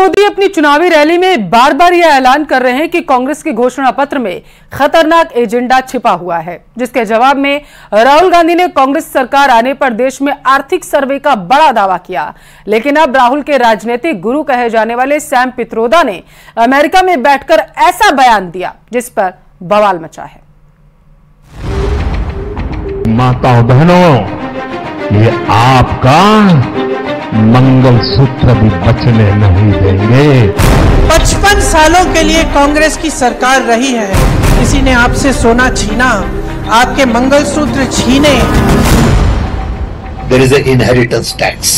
मोदी अपनी चुनावी रैली में बार बार यह ऐलान कर रहे हैं कि कांग्रेस के घोषणा पत्र में खतरनाक एजेंडा छिपा हुआ है, जिसके जवाब में राहुल गांधी ने कांग्रेस सरकार आने पर देश में आर्थिक सर्वे का बड़ा दावा किया। लेकिन अब राहुल के राजनीतिक गुरु कहे जाने वाले सैम पित्रोदा ने अमेरिका में बैठकर ऐसा बयान दिया जिस पर बवाल मचा है। माताओं बहनों, ये आपका मंगलसूत्र भी बचने नहीं देंगे। 55 सालों के लिए कांग्रेस की सरकार रही है, किसी ने आपसे सोना छीना, आपके मंगलसूत्र छीने। There is an inheritance tax.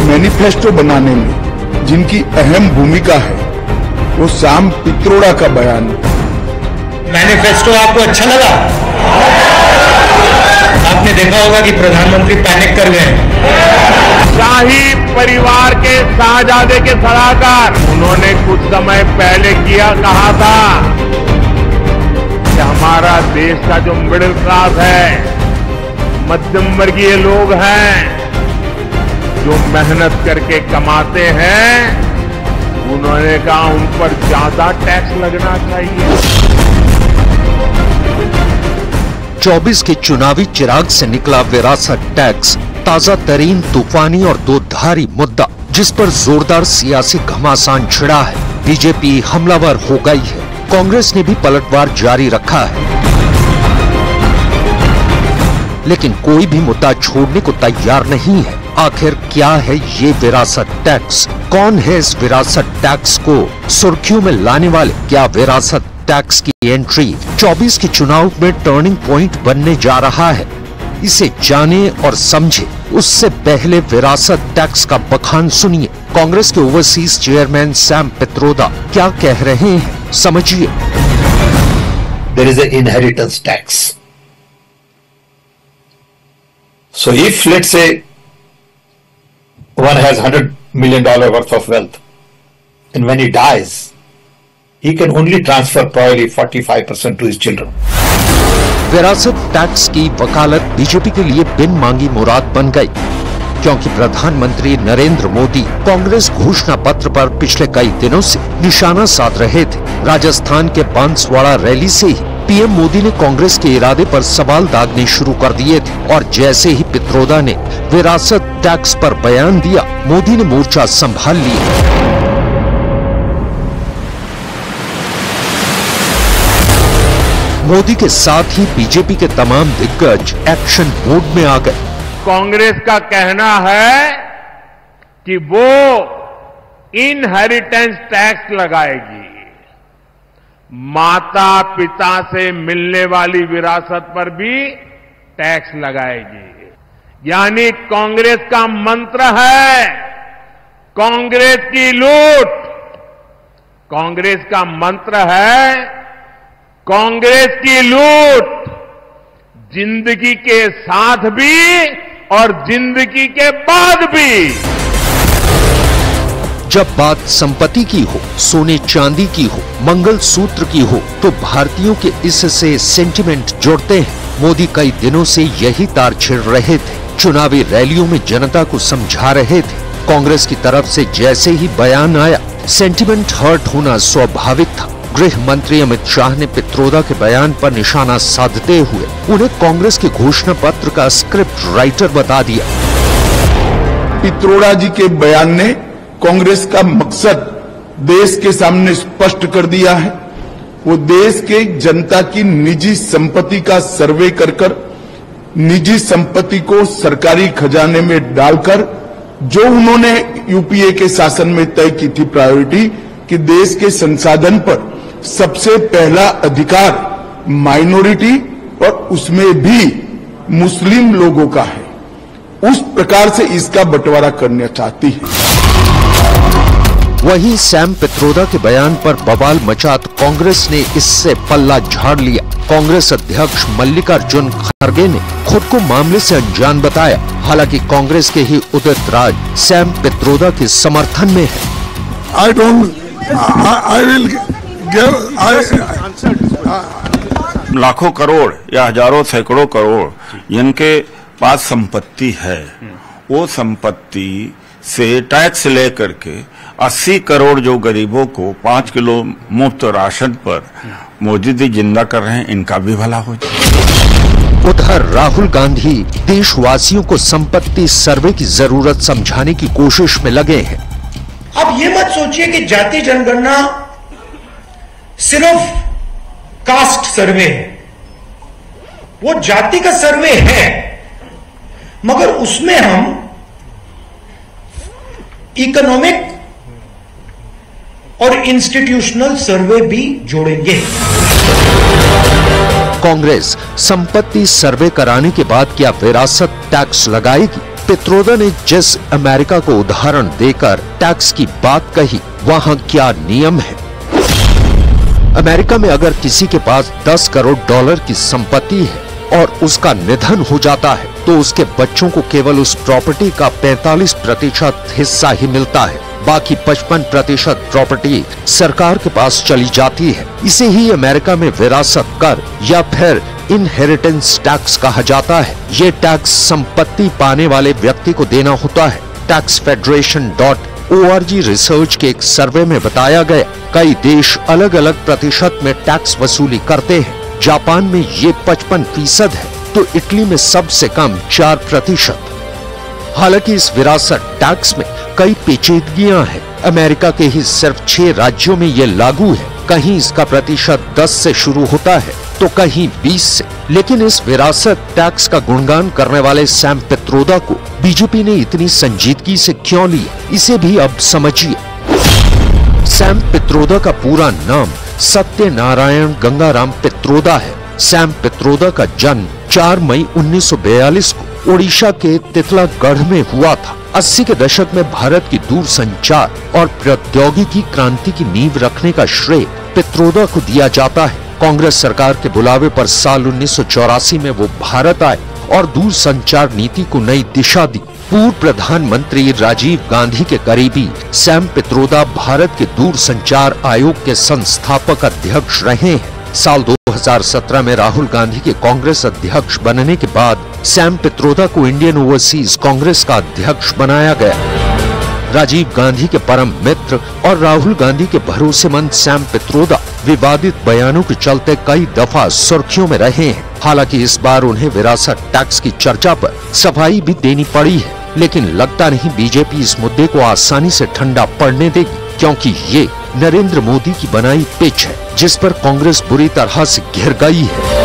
Manifesto बनाने में जिनकी अहम भूमिका है वो सैम पित्रोदा का बयान। मैनिफेस्टो आपको अच्छा लगा? आपने देखा होगा कि प्रधानमंत्री पैनिक कर गए। शाही परिवार के शाहजादे के सलाहकार उन्होंने कुछ समय पहले कहा था कि हमारा देश का जो मिडिल क्लास है, मध्यम वर्गीय लोग हैं, जो मेहनत करके कमाते हैं, उन्होंने कहा उन पर ज्यादा टैक्स लगना चाहिए। 24 के चुनावी चिराग से निकला विरासत टैक्स ताजा तरीन तूफानी और दो धारी मुद्दा, जिस पर जोरदार सियासी घमासान छिड़ा है। बीजेपी हमलावर हो गई है, कांग्रेस ने भी पलटवार जारी रखा है, लेकिन कोई भी मुद्दा छोड़ने को तैयार नहीं है। आखिर क्या है ये विरासत टैक्स? कौन है इस विरासत टैक्स को सुर्खियों में लाने वाले? क्या विरासत टैक्स की एंट्री 24 के चुनाव में टर्निंग पॉइंट बनने जा रहा है? इसे जाने और समझे उससे पहले विरासत टैक्स का बखान सुनिए। कांग्रेस के ओवरसीज चेयरमैन सैम पित्रोदा क्या कह रहे हैं, समझिए। There is an inheritance tax. So if let's say one has $100 million worth of wealth, and when he dies, he can only transfer probably 45% to his children. विरासत टैक्स की वकालत BJP के लिए बिन मांगी मुराद बन गई, क्योंकि प्रधानमंत्री नरेंद्र मोदी कांग्रेस घोषणा पत्र पर पिछले कई दिनों से निशाना साध रहे थे। राजस्थान के बांसवाड़ा रैली से ही पीएम मोदी ने कांग्रेस के इरादे पर सवाल दागने शुरू कर दिए थे, और जैसे ही पित्रोदा ने विरासत टैक्स पर बयान दिया, मोदी ने मोर्चा संभाल लिया। मोदी के साथ ही बीजेपी के तमाम दिग्गज एक्शन मोड में आ गए। कांग्रेस का कहना है कि वो इनहेरिटेंस टैक्स लगाएगी, माता पिता से मिलने वाली विरासत पर भी टैक्स लगाएगी। यानी कांग्रेस का मंत्र है कांग्रेस की लूट। कांग्रेस का मंत्र है कांग्रेस की लूट, जिंदगी के साथ भी और जिंदगी के बाद भी। जब बात संपत्ति की हो, सोने चांदी की हो, मंगलसूत्र की हो, तो भारतीयों के इससे सेंटिमेंट जुड़ते हैं। मोदी कई दिनों से यही तार छेड़ रहे थे, चुनावी रैलियों में जनता को समझा रहे थे। कांग्रेस की तरफ से जैसे ही बयान आया, सेंटिमेंट हर्ट होना स्वाभाविक था। गृह मंत्री अमित शाह ने पित्रोदा के बयान पर निशाना साधते हुए उन्हें कांग्रेस के घोषणा पत्र का स्क्रिप्ट राइटर बता दिया। पित्रोदा जी के बयान ने कांग्रेस का मकसद देश के सामने स्पष्ट कर दिया है। वो देश के जनता की निजी संपत्ति का सर्वे कर निजी संपत्ति को सरकारी खजाने में डालकर, जो उन्होंने यूपीए के शासन में तय की थी प्रायोरिटी कि देश के संसाधन पर सबसे पहला अधिकार माइनॉरिटी और उसमें भी मुस्लिम लोगों का है, उस प्रकार से इसका बंटवारा करना चाहती है। वहीं सैम पित्रोदा के बयान पर बवाल मचा तो कांग्रेस ने इससे पल्ला झाड़ लिया। कांग्रेस अध्यक्ष मल्लिकार्जुन खड़गे ने खुद को मामले से अनजान बताया। हालांकि कांग्रेस के ही उदित राज सैम पित्रोदा के समर्थन में है। लाखों करोड़ या हजारों सैकड़ों करोड़ जिनके पास संपत्ति है, वो संपत्ति से टैक्स लेकर के 80 करोड़ जो गरीबों को 5 किलो मुफ्त राशन पर मोदी जी जिंदा कर रहे हैं, इनका भी भला हो जाए। उधर राहुल गांधी देशवासियों को संपत्ति सर्वे की जरूरत समझाने की कोशिश में लगे हैं। अब ये मत सोचिए कि जाति जनगणना सिर्फ कास्ट सर्वे है। वो जाति का सर्वे है, मगर उसमें हम इकोनॉमिक और इंस्टीट्यूशनल सर्वे भी जोड़ेंगे। कांग्रेस संपत्ति सर्वे कराने के बाद क्या विरासत टैक्स लगाएगी? पित्रोदा ने जिस अमेरिका को उदाहरण देकर टैक्स की बात कही, वहां क्या नियम है? अमेरिका में अगर किसी के पास 10 करोड़ डॉलर की संपत्ति है और उसका निधन हो जाता है तो उसके बच्चों को केवल उस प्रॉपर्टी का 45% हिस्सा ही मिलता है। बाकी 55% प्रॉपर्टी सरकार के पास चली जाती है। इसे ही अमेरिका में विरासत कर या फिर इनहेरिटेंस टैक्स कहा जाता है। ये टैक्स संपत्ति पाने वाले व्यक्ति को देना होता है। taxfederation.org रिसर्च के एक सर्वे में बताया गया, कई देश अलग अलग प्रतिशत में टैक्स वसूली करते हैं। जापान में ये 55% है, तो इटली में सबसे कम 4%। हालांकि इस विरासत टैक्स में कई पेचीदगियां हैं। अमेरिका के ही सिर्फ 6 राज्यों में ये लागू है। कहीं इसका प्रतिशत 10 से शुरू होता है तो कहीं 20 से। लेकिन इस विरासत टैक्स का गुणगान करने वाले सैम पित्रोदा को बीजेपी ने इतनी संजीदगी से क्यों लिया, इसे भी अब समझिए। सैम पित्रोदा का पूरा नाम सत्यनारायण गंगाराम पित्रोदा है। सैम पित्रोदा का जन्म 4 मई 1942 को ओडिशा के तितलागढ़ में हुआ था। 80 के दशक में भारत की दूरसंचार और प्रौद्योगिकी क्रांति की नींव रखने का श्रेय पित्रोदा को दिया जाता है। कांग्रेस सरकार के बुलावे पर साल 1984 में वो भारत आए और दूरसंचार नीति को नई दिशा दी। पूर्व प्रधानमंत्री राजीव गांधी के करीबी सैम पित्रोदा भारत के दूरसंचार आयोग के संस्थापक अध्यक्ष रहे हैं। साल 2017 में राहुल गांधी के कांग्रेस अध्यक्ष बनने के बाद सैम पित्रोदा को इंडियन ओवरसीज कांग्रेस का अध्यक्ष बनाया गया। राजीव गांधी के परम मित्र और राहुल गांधी के भरोसेमंद सैम पित्रोदा विवादित बयानों के चलते कई दफा सुर्खियों में रहे हैं। हालांकि इस बार उन्हें विरासत टैक्स की चर्चा पर सफाई भी देनी पड़ी है, लेकिन लगता नहीं बीजेपी इस मुद्दे को आसानी से ठंडा पड़ने देगी, क्योंकि ये नरेंद्र मोदी की बनाई पिच है जिस पर कांग्रेस बुरी तरह से घिर गई है।